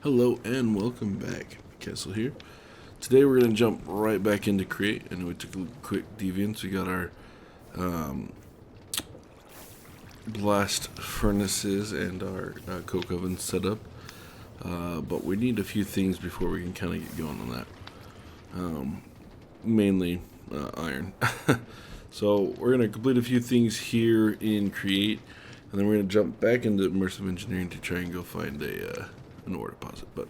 Hello and welcome back. Castle here. Today we're going to jump right back into Create. I know we took a quick deviance. We got our blast furnaces and our coke oven set up. But we need a few things before we can kind of get going on that. Mainly iron. So we're going to complete a few things here in Create. And then we're going to jump back into Immersive Engineering to try and go find an ore deposit. But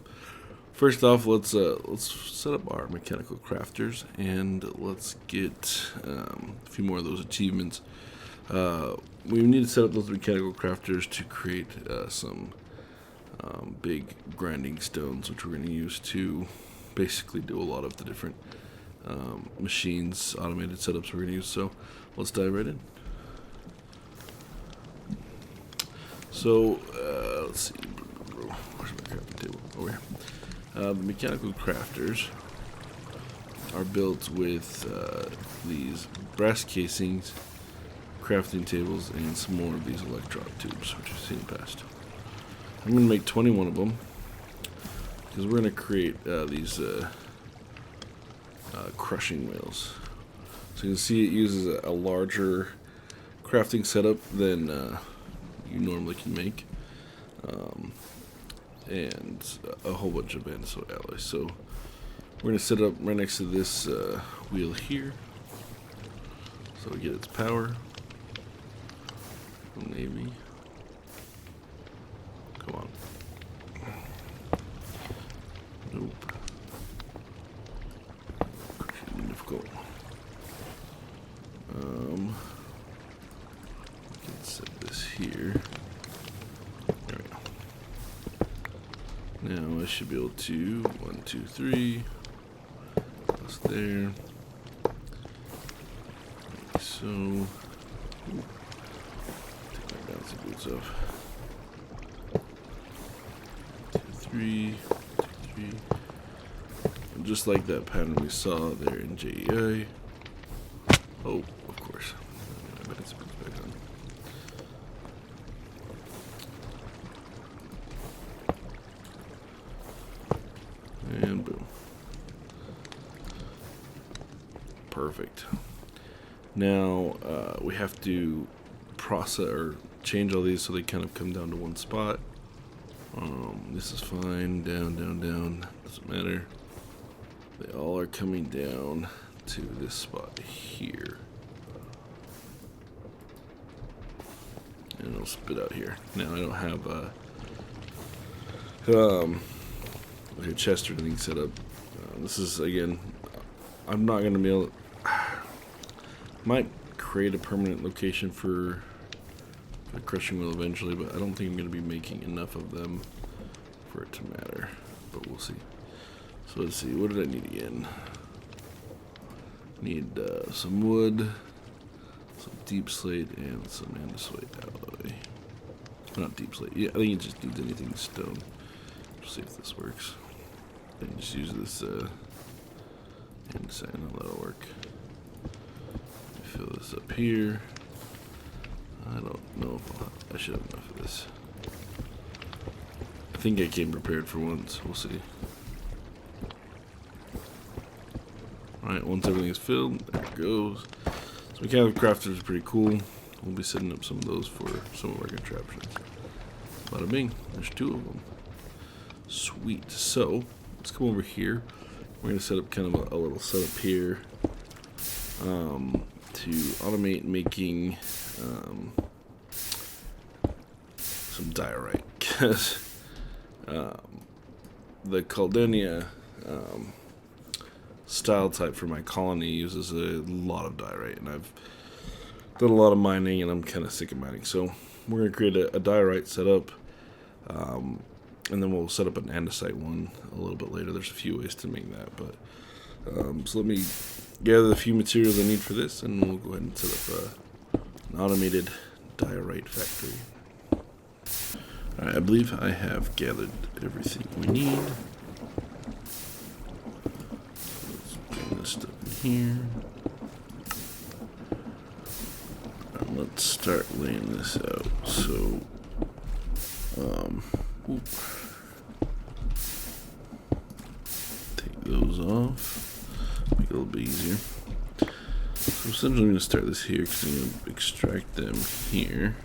first off, let's set up our mechanical crafters and let's get a few more of those achievements. We need to set up those mechanical crafters to create some big grinding stones, which we're going to use to basically do a lot of the different machines, automated setups we're going to use. So let's dive right in. So let's see. Where's my crafting table? Over here. The mechanical crafters are built with these brass casings, crafting tables, and some more of these electronic tubes, which I've seen in the past. I'm going to make 21 of them because we're going to create these crushing wheels. So you can see it uses a larger crafting setup than you normally can make. And a whole bunch of andesite alloys. So we're going to set up right next to this wheel here, so we get its power. Maybe. Come on. Nope. Difficult. We can set this here. Now I should be able to 1, 2, 3. That's there. Like so. Ooh. Take my bouncy boots off. 2, 3. 2, 3. And just like that pattern we saw there in JEI. Oh, of course. My bouncy boots back on. And boom. Perfect. Now we have to process or change all these so they kind of come down to one spot. This is fine. Down, down, down. Doesn't matter. They all are coming down to this spot here. And it'll spit out here. Now I don't have like a chest or anything set up. This is, again, I'm not going to be able to, might create a permanent location for the crushing wheel eventually, but I don't think I'm going to be making enough of them for it to matter, but we'll see. So let's see, what did I need again? Need some wood, some deep slate, and some andesite alloy. Not deep slate, yeah, I think it just needs anything stone. See if this works. And just use this andesite and that'll work. Fill this up here. I don't know if I should have enough of this. I think I came prepared for once. We'll see. Alright, once everything is filled, there it goes. So mechanical crafters are pretty cool. We'll be setting up some of those for some of our contraptions. Bada bing, there's 2 of them. Sweet. So let's come over here. We're going to set up kind of a little setup here to automate making some diorite, because the Caldenia style type for my colony uses a lot of diorite, and I've done a lot of mining and I'm kind of sick of mining. So we're going to create a diorite setup. And then we'll set up an andesite one a little bit later. There's a few ways to make that, but so let me gather the few materials I need for this, and we'll go ahead and set up an automated diorite factory. Alright, I believe I have gathered everything we need. Let's bring this stuff in here. And let's start laying this out. So, those off. Make it a little bit easier. So essentially I'm going to start this here because I'm going to extract them here.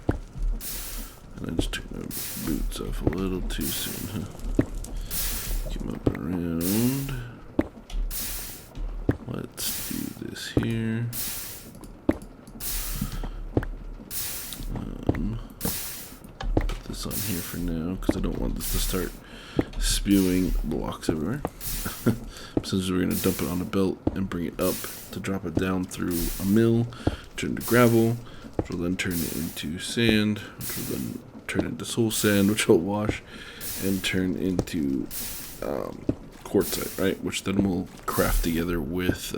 And I just took my boots off a little too soon, huh? Come up around. Let's do this here. Put this on here for now because I don't want this to start spewing blocks everywhere. Essentially we're going to dump it on a belt and bring it up to drop it down through a mill, turn to gravel, which will then turn it into sand, which will then turn into soul sand, which will wash and turn into quartzite, right? Which then we'll craft together with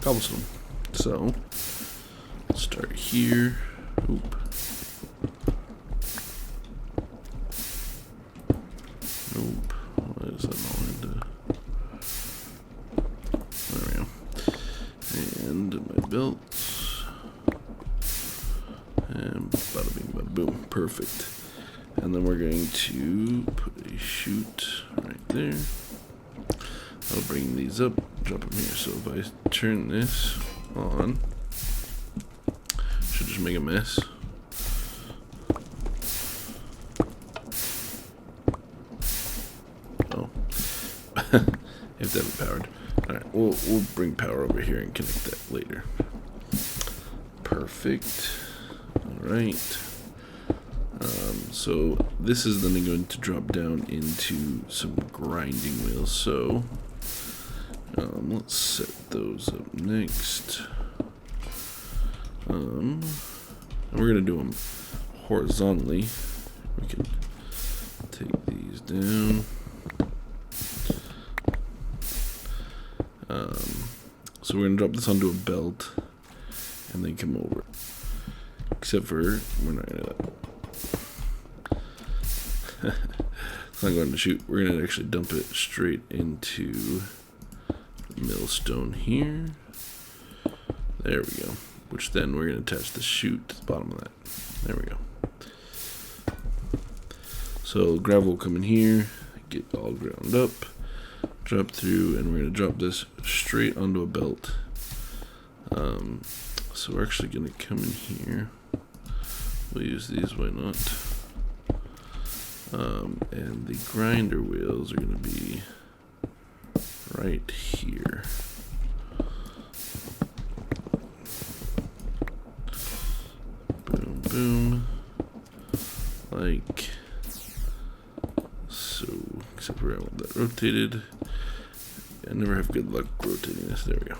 cobblestone. So let's start here. Oop. Nope. Why is that not into? There we go. And my belts. And bada bing, bada boom. Perfect. And then we're going to put a chute right there. I'll bring these up, drop them here. So if I turn this on, should just make a mess. Oh, you have to have it powered. All right, we'll bring power over here and connect that later. Perfect. All right. So this is then going to drop down into some grinding wheels. So let's set those up next. And we're gonna do them horizontally. We can take these down. So we're gonna drop this onto a belt and then come over. Except for we're not gonna. It's not going to shoot. We're going to actually dump it straight into the millstone here. There we go. Which then we're going to attach the chute to the bottom of that. There we go. So gravel will come in here, get all ground up, drop through, and we're going to drop this straight onto a belt. So we're actually going to come in here. We'll use these, why not? And the grinder wheels are going to be right here. Boom, boom. Like so. Except for I want that rotated. I never have good luck rotating this. There we go.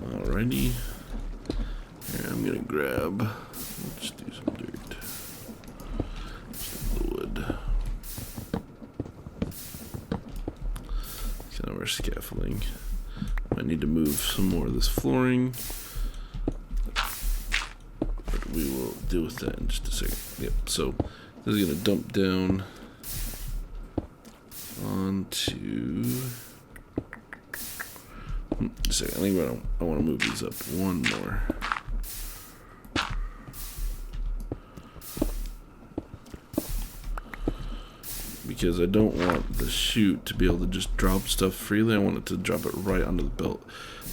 Alrighty. Here, I'm going to grab. Let's do some dirt. Kind of our scaffolding. I need to move some more of this flooring, but we will deal with that in just a second. Yep. So this is going to dump down onto. Just a second. I think I want to move these up one more. Because I don't want the chute to be able to just drop stuff freely. I want it to drop it right onto the belt.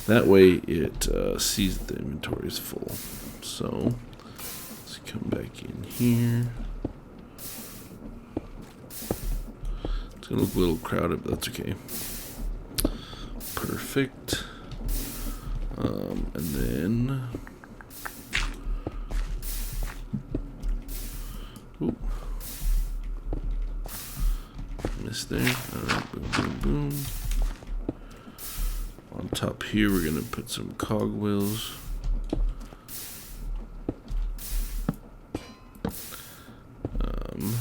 That way it sees that the inventory is full. So let's come back in here. It's going to look a little crowded, but that's okay. Perfect. And then... Ooh. There. Alright, boom, boom, boom. On top here, we're going to put some cogwheels. And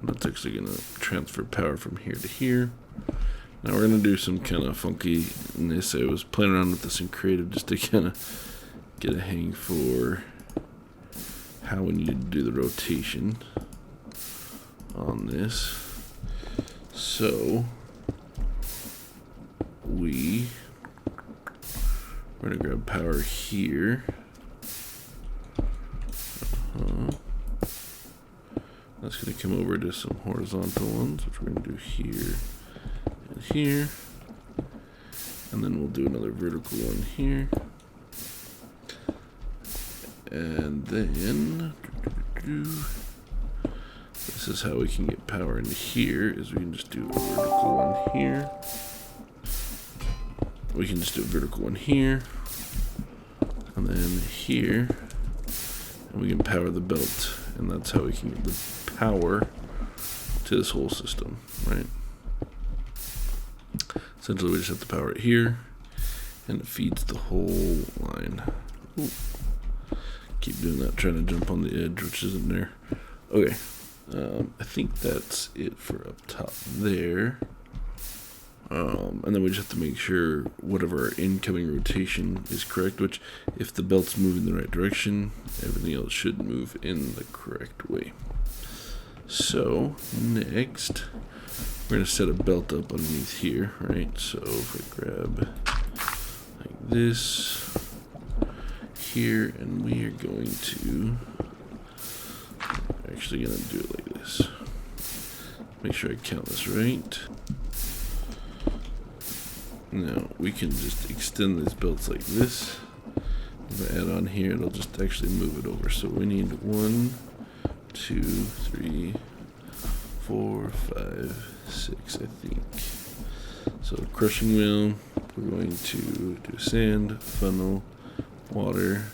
that's actually going to transfer power from here to here. Now we're going to do some kind of funkiness. I was playing around with this in creative just to kind of get a hang for how we need to do the rotation on this. So we're going to grab power here. That's going to come over to some horizontal ones, which we're going to do here and here. And then we'll do another vertical one here. And then this is how we can get power into here, is we can just do a vertical one here. We can just do a vertical one here. And then here. And we can power the belt. And that's how we can get the power to this whole system, right? Essentially, we just have to power it here. And it feeds the whole line. Ooh. Keep doing that, trying to jump on the edge, which isn't there. Okay. I think that's it for up top there. And then we just have to make sure whatever our incoming rotation is correct, which if the belt's moving the right direction, everything else should move in the correct way. So next, we're going to set a belt up underneath here, right? So if I grab like this here, and we are going to actually going to do it like this. Make sure I count this right. Now we can just extend these belts like this. If I add on here, it'll just actually move it over. So we need 1, 2, 3, 4, 5, 6, I think. So crushing wheel, we're going to do sand, funnel, water,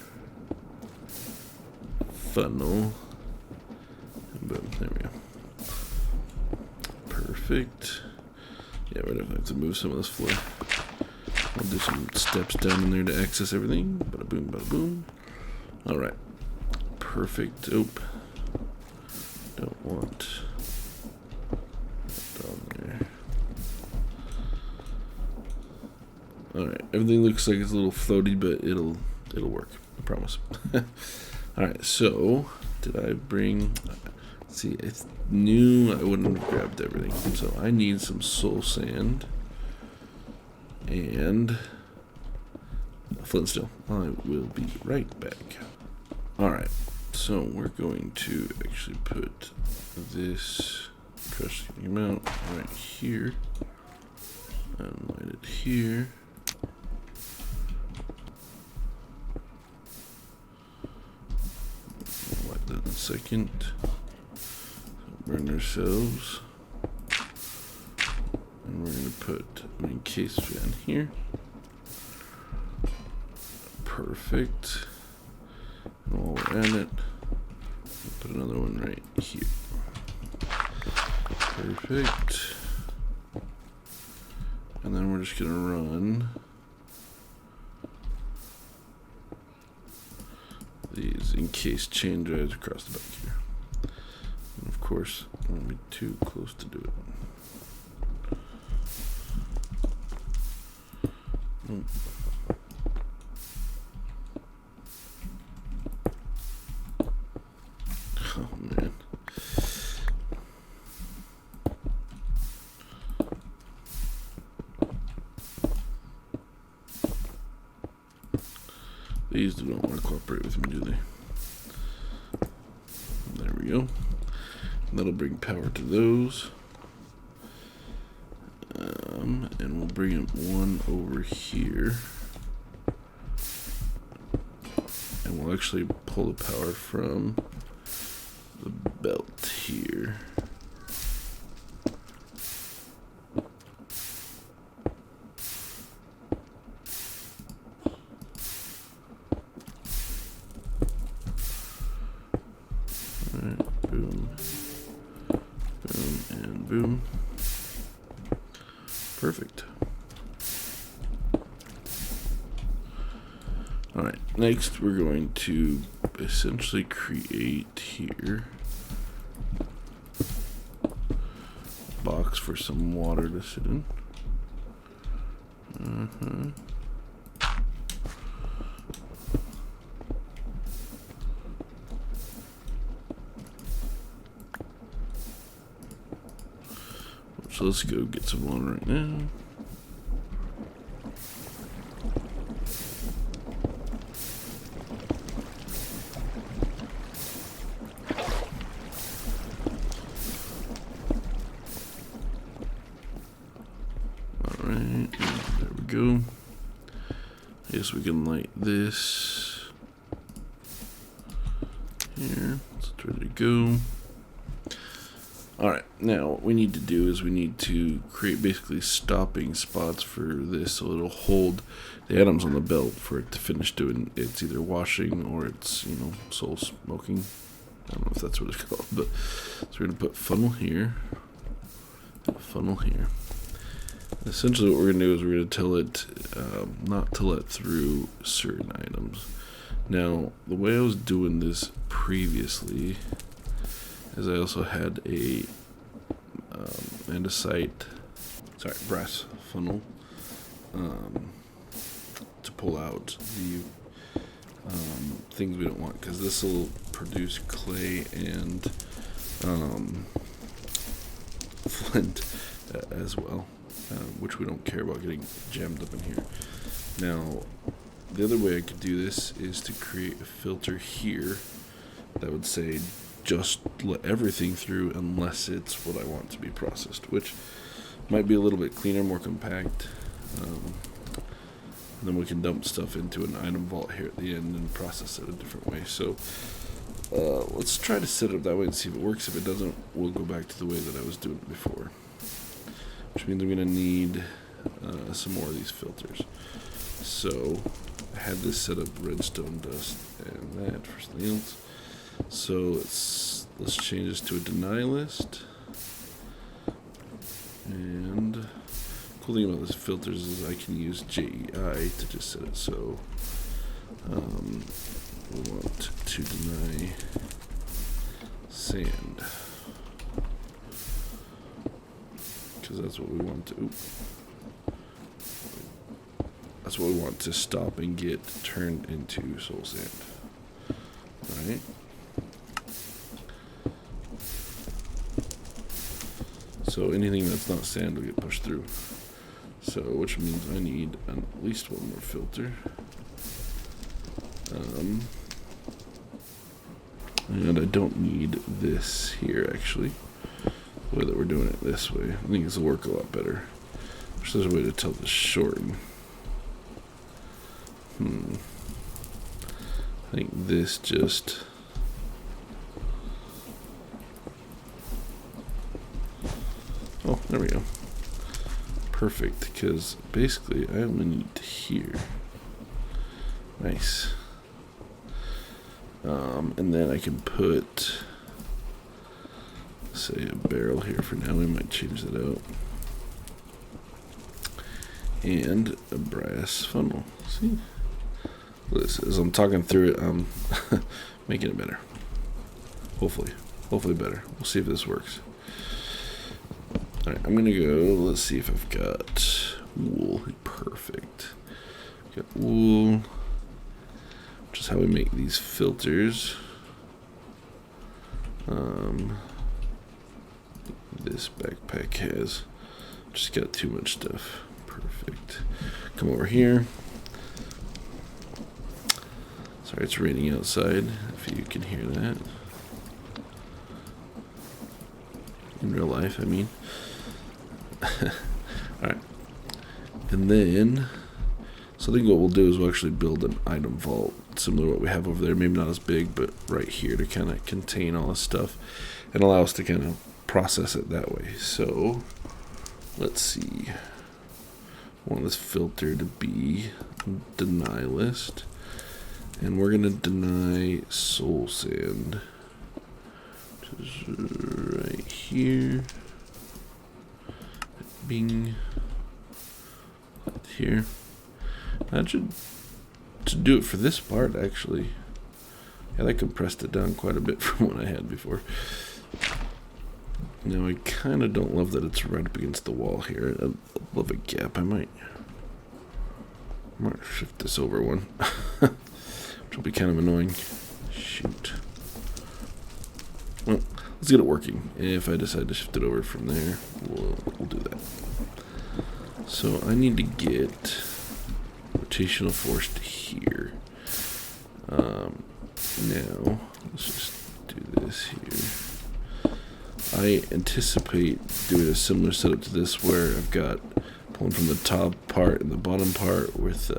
funnel, and boom, there we go. Perfect. Yeah, we're gonna have to move some of this floor. We'll do some steps down in there to access everything. Bada boom, bada boom. Alright. Perfect. Oop. Don't want that down there. Alright, everything looks like it's a little floaty, but it'll work. I promise. Alright, so did I bring... See, I knew I wouldn't have grabbed everything. So I need some soul sand and a flint steel. I will be right back. Alright, so we're going to actually put this crushing amount right here and light it here. Light that in a second. Burn ourselves, and we're going to put an encased fan here. Perfect. And while we're at it, we'll put another one right here. Perfect. And then we're just going to run these encased chain drives across the back here. Of course, I don't want to be too close to do it. Oh man. These don't want to cooperate with me, do they? There we go. That'll bring power to those. And we'll bring up one over here. And we'll actually pull the power from the belt here. Alright, boom. Boom and boom. Perfect. Alright, next we're going to essentially create here a box for some water to sit in. So let's go get some water right now. go. I guess we can light this here. So it's ready to go. Alright, now what we need to do is we need to create basically stopping spots for this so it'll hold the atoms on the belt for it to finish doing it's either washing or it's, you know, soul smoking. I don't know if that's what it's called, but so we're going to put funnel here, funnel here. Essentially what we're going to do is we're going to tell it not to let through certain items. Now, the way I was doing this previously is I also had a andesite, brass funnel to pull out the things we don't want, because this will produce clay and flint as well, which we don't care about getting jammed up in here. Now, the other way I could do this is to create a filter here that would say just let everything through unless it's what I want to be processed, which might be a little bit cleaner, more compact. And then we can dump stuff into an item vault here at the end and process it a different way. So let's try to set it up that way and see if it works. If it doesn't, we'll go back to the way that I was doing it before, which means I'm going to need some more of these filters. So I had this set up redstone dust and that for something else. So let's change this to a deny list. And the cool thing about this filters is I can use JEI to just set it so we want to deny sand, because that's what we want to. That's what we want to stop and get turned into soul sand. All right. So anything that's not sand will get pushed through. So, which means I need at least one more filter. And I don't need this here, actually. The way that we're doing it this way, I think this will work a lot better. Wish there's a way to tell this shorten. I think this just... Oh, there we go. Perfect, because basically I only need here. Nice. And then I can put, say, a barrel here for now. We might change that out. And a brass funnel. See? This, as I'm talking through it, I'm making it better. Hopefully better. We'll see if this works. Alright, I'm gonna go, let's see if I've got wool. Perfect. Got wool, which is how we make these filters. This backpack has just got too much stuff. Perfect. Come over here. Sorry, it's raining outside, if you can hear that. In real life, I mean. Alright. And then, so I think what we'll do is we'll actually build an item vault, similar to what we have over there. Maybe not as big, but right here to kind of contain all this stuff and allow us to kind of process it that way. So, let's see. I want this filter to be deny list. And we're going to deny soul sand. Which is right here. Bing. Here. That should do it for this part, actually. Yeah, that compressed it down quite a bit from what I had before. Now, I kind of don't love that it's right up against the wall here. I love a gap. I might shift this over one. Which will be kind of annoying. Shoot. Well, let's get it working. If I decide to shift it over from there, we'll do that. So I need to get rotational force to here. Now, let's just do this here. I anticipate doing a similar setup to this where I've got one from the top part and the bottom part with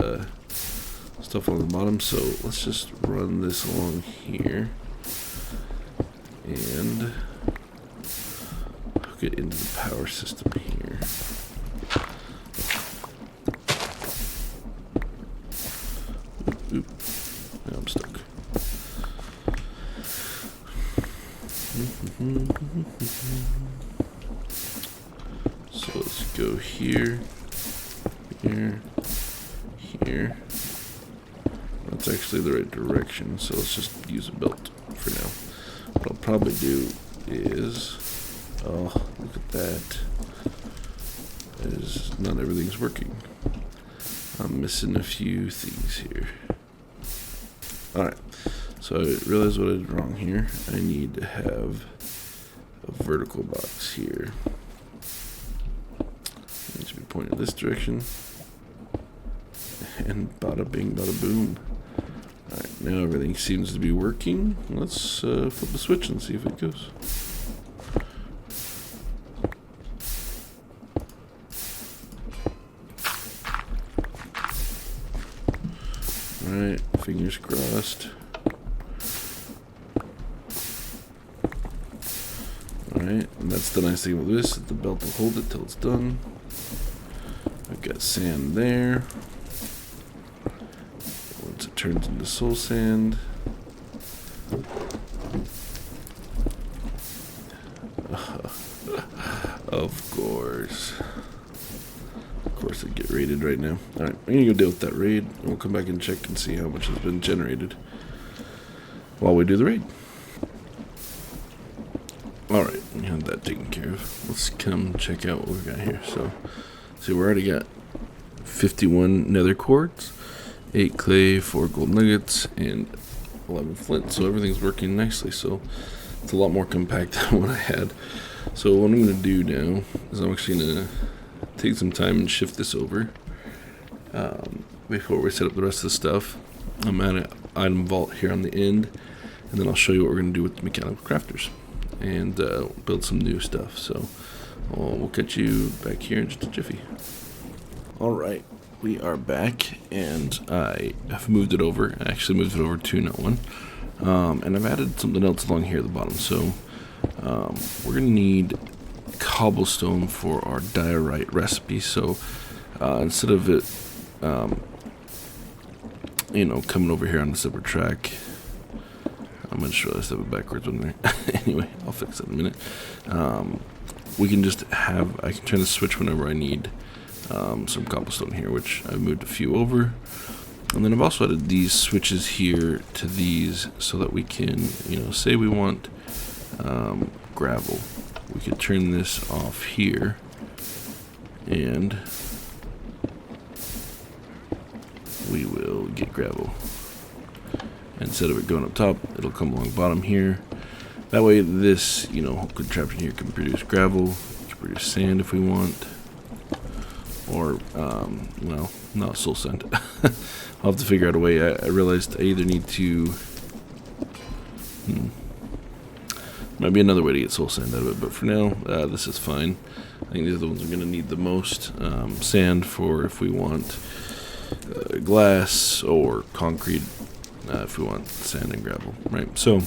stuff on the bottom. So let's just run this along here and hook it into the power system here. Oop. Now I'm stuck. So let's go here, here, here. That's actually the right direction, so let's just use a belt for now. What I'll probably do is, oh, look at that. Not everything's working. I'm missing a few things here. Alright, so I realized what I did wrong here. I need to have a vertical box here. It needs to be pointed this direction. And bada bing, bada boom. Alright, now everything seems to be working. Let's flip the switch and see if it goes. Alright, fingers crossed. Alright, and that's the nice thing about this, that the belt will hold it till it's done. I've got sand there. Once it turns into soul sand. Of course. Of course, it'd get raided right now. Alright, I'm gonna go deal with that raid, and we'll come back and check and see how much has been generated while we do the raid. Alright, we have that taken care of. Let's come check out what we got here. So, see, we already got 51 nether quartz, 8 clay, 4 gold nuggets, and 11 flint. So everything's working nicely. So it's a lot more compact than what I had. So what I'm going to do now is I'm actually going to take some time and shift this over before we set up the rest of the stuff. I'm at an item vault here on the end, and then I'll show you what we're going to do with the mechanical crafters and build some new stuff. So we'll catch you back here in just a jiffy. Alright, we are back, and I have moved it over. I actually moved it over to not one. And I've added something else along here at the bottom. So we're going to need cobblestone for our diorite recipe. So instead of it, coming over here on the separate track, I'm going to just realize I have it backwards on there. Anyway, I'll fix that in a minute. We can just have, I can turn the switch whenever I need some cobblestone here, which I've moved a few over. And then I've also added these switches here to these so that we can, say we want gravel. We could turn this off here, and we will get gravel. Instead of it going up top, it'll come along bottom here. That way this, contraption here can produce gravel, can produce sand if we want, or, not soul sand. I'll have to figure out a way. I realized I either need to, might be another way to get soul sand out of it, but for now, this is fine. I think these are the ones we're going to need the most. Sand for if we want glass, or concrete if we want sand and gravel, right? So,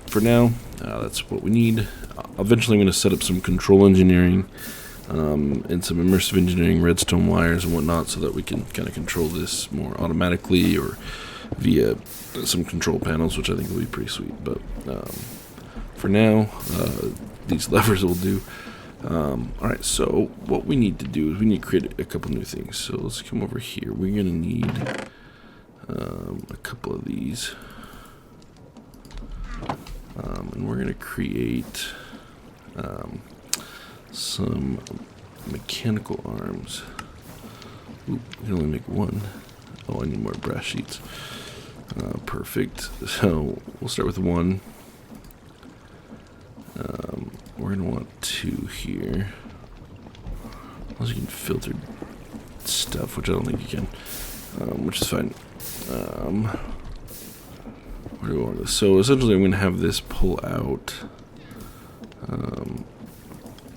for now, that's what we need. Eventually I'm going to set up some control engineering and some immersive engineering, redstone wires and whatnot, so that we can kind of control this more automatically or via some control panels, which I think will be pretty sweet. But for now, these levers will do. Alright, so what we need to do is we need to create a couple new things. So let's come over here. We're going to need a couple of these. And we're going to create some mechanical arms. Ooh, we can only make one. Oh, I need more brass sheets. Perfect. So we'll start with one. We're going to want two here. Unless you can filter stuff, which I don't think you can, which is fine. Where do we want this? So essentially I'm going to have this pull out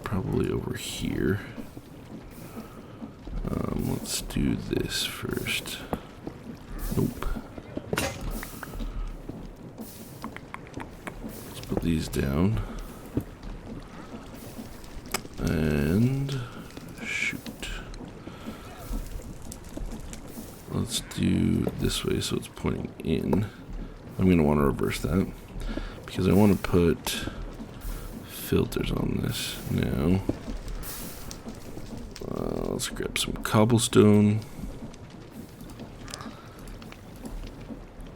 probably over here. Let's do this first. Nope. Let's put these down. And shoot. Let's do this way so it's pointing in. I'm going to want to reverse that because I want to put filters on this now. Let's grab some cobblestone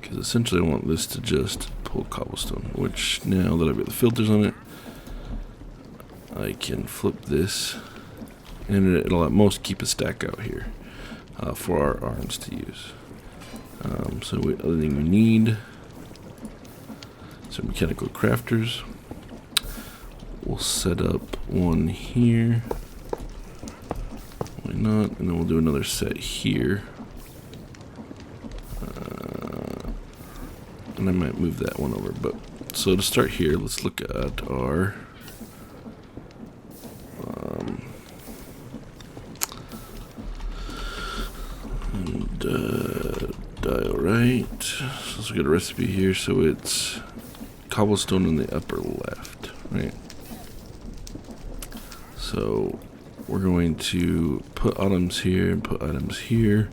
because essentially I want this to just pull cobblestone, which now that I've got the filters on it, I can flip this and it'll at most keep a stack out here for our arms to use. So the other thing we need, some mechanical crafters. We'll set up one here. Why not? And then we'll do another set here. And I might move that one over. But so to start here, let's look at our Diorite. So let's get a recipe here. So it's cobblestone in the upper left, right? So we're going to put items here and put items here.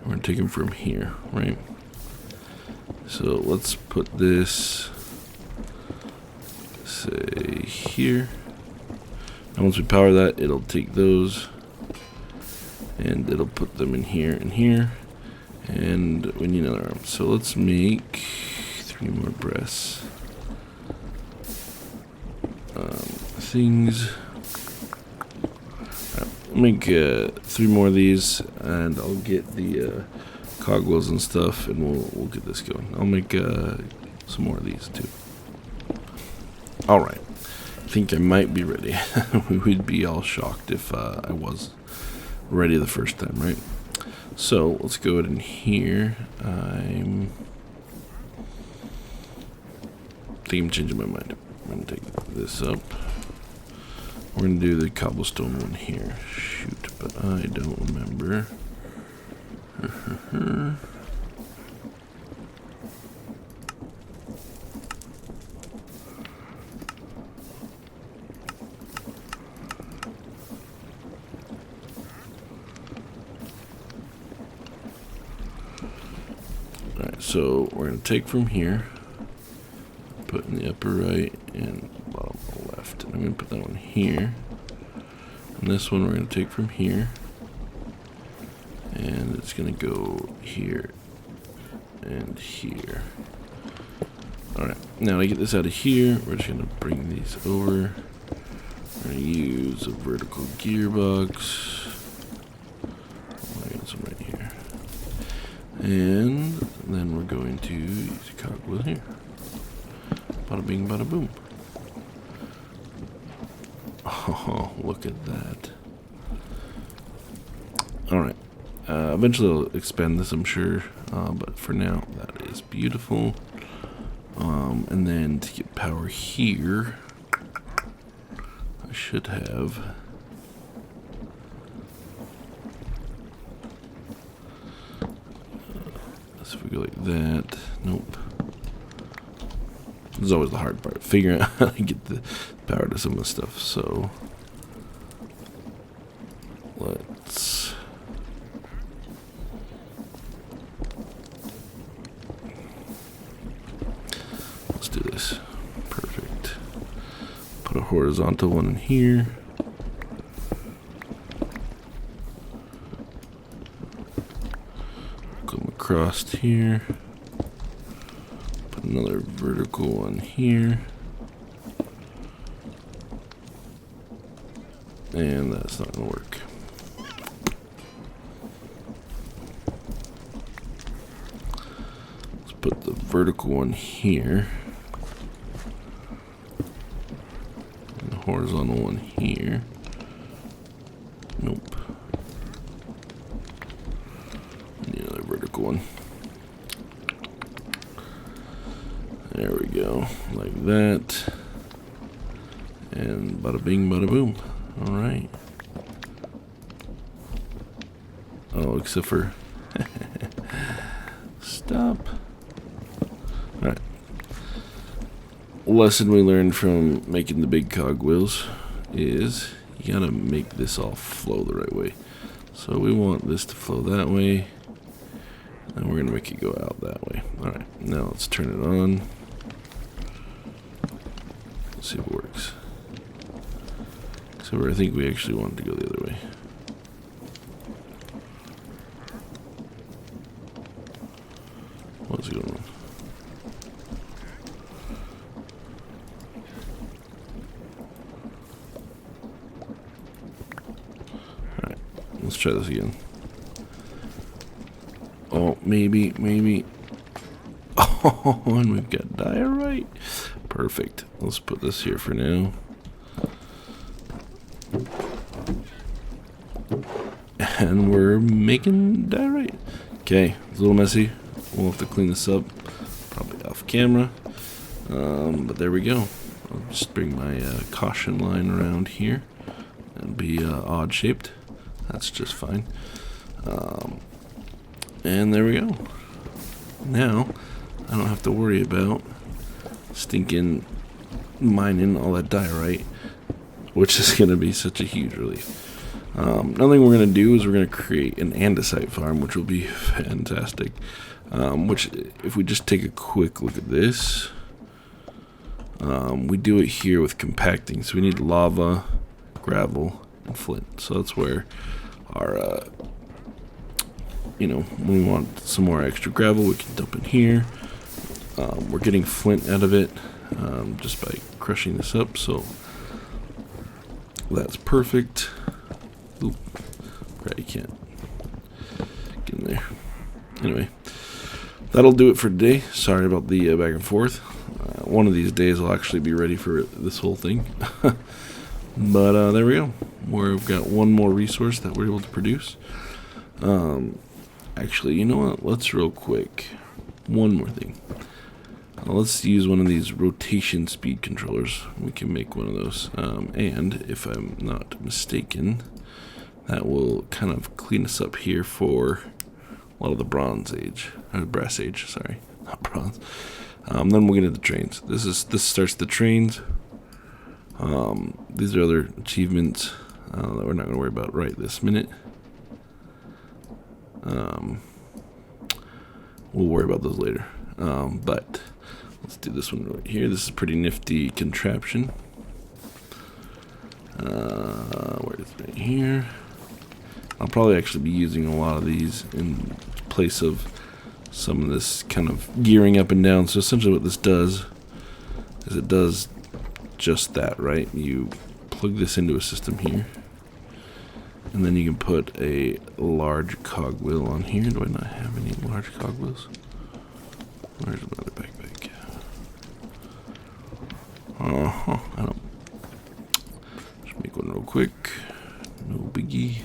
We're going to take them from here, right? So let's put this, say, here. And once we power that, it'll take those and it'll put them in here and here. And we need another arm. So let's make 3 more breasts. Things. I'll make 3 more of these, and I'll get the cogwheels and stuff, and we'll get this going. I'll make some more of these too. All right, I think I might be ready. We'd be all shocked if I was ready the first time, right? So let's go ahead in here. I think I'm changing my mind. I'm gonna take this up. We're gonna do the cobblestone one here. Shoot, but I don't remember. Alright, so we're gonna take from here, put in the upper right and bottom left. And I'm going to put that one here. And this one we're going to take from here. And it's going to go here and here. Alright, now to get this out of here, we're just going to bring these over. We're going to use a vertical gearbox. I got some right here. And then we're going to use a cogwheel here. Bada bing, bada boom. Oh, look at that. Alright. Eventually I'll expand this, I'm sure. But for now, that is beautiful. And then to get power here, I should have... so if we go like that, nope. This is always the hard part, figuring out how to get the power to some of the stuff. So let's do this. Perfect. Put a horizontal one in here. Come across here. Another vertical one here. And that's not going to work. Let's put the vertical one here. And the horizontal one here. Nope. Need another vertical one. There we go, like that, and bada bing, bada boom. All right. Oh, except for... Stop. Alright. Lesson we learned from making the big cogwheels is you gotta make this all flow the right way. So we want this to flow that way, and we're gonna make it go out that way. Alright, now let's turn it on. Let's see if it works. So I think we actually want it to go the other way. What's going on? Alright, let's try this again. Oh, maybe. Oh, and we've got diorite. Perfect. Let's put this here for now. And we're making diorite. Okay, it's a little messy. We'll have to clean this up, probably off camera. But there we go. I'll just bring my caution line around here and be odd shaped. That's just fine. And there we go. Now I don't have to worry about stinking mining all that diorite, which is going to be such a huge relief. Another thing we're going to do is we're going to create an andesite farm, which will be fantastic. Which, if we just take a quick look at this, we do it here with compacting. So we need lava, gravel, and flint. So that's where our, when we want some more extra gravel, we can dump in here. We're getting flint out of it just by crushing this up. So that's perfect. Oop, right, you can't get in there. Anyway, that'll do it for today. Sorry about the back and forth. One of these days I'll actually be ready for this whole thing. But there we go. We've got one more resource that we're able to produce. Actually, you know what? Let's real quick. One more thing. Let's use one of these rotation speed controllers. We can make one of those. And if I'm not mistaken, that will kind of clean us up here for a lot of the brass age, sorry, not bronze. Then we'll get into the trains. This starts the trains. These are other achievements that we're not going to worry about right this minute. We'll worry about those later. But let's do this one right here. This is a pretty nifty contraption. Where is it? Right here. I'll probably actually be using a lot of these in place of some of this kind of gearing up and down. So essentially what this does is it does just that, right? You plug this into a system here, and then you can put a large cogwheel on here. Do I not have any large cogwheels? Where's another backpack? I don't. Just make one real quick. No biggie.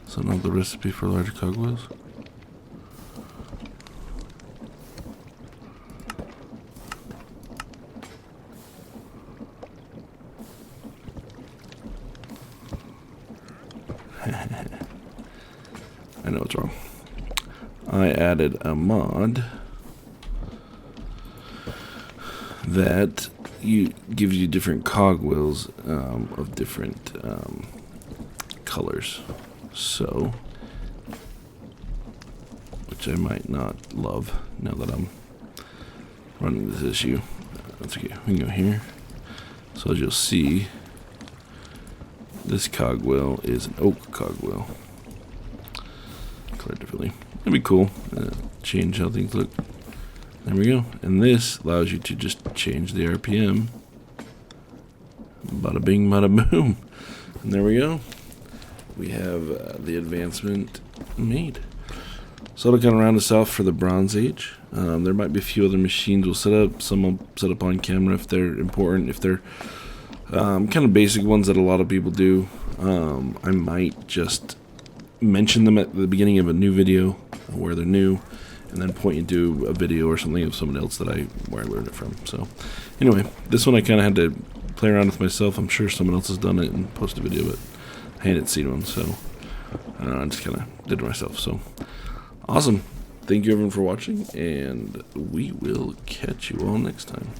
So now the recipe for large cogwheels. I know what's wrong. I added a mod that gives you different cogwheels of different colors. So, which I might not love now that I'm running this issue. That's okay. We can go here. So as you'll see, this cogwheel is an oak cogwheel. Colored differently. That'd be cool. Change how things look. There we go. And this allows you to just change the RPM. Bada bing, bada boom. And there we go. We have the advancement made. So it'll kind of round us off for the Bronze Age. There might be a few other machines we'll set up. Some will set up on camera if they're important. If they're kind of basic ones that a lot of people do, I might just mention them at the beginning of a new video where they're new, and then point you to a video or something of someone else where I learned it from. So anyway, this one I kind of had to play around with myself. I'm sure someone else has done it and posted a video, but I hadn't seen one, so I just kind of did it myself. So awesome. Thank you everyone for watching, and we will catch you all next time.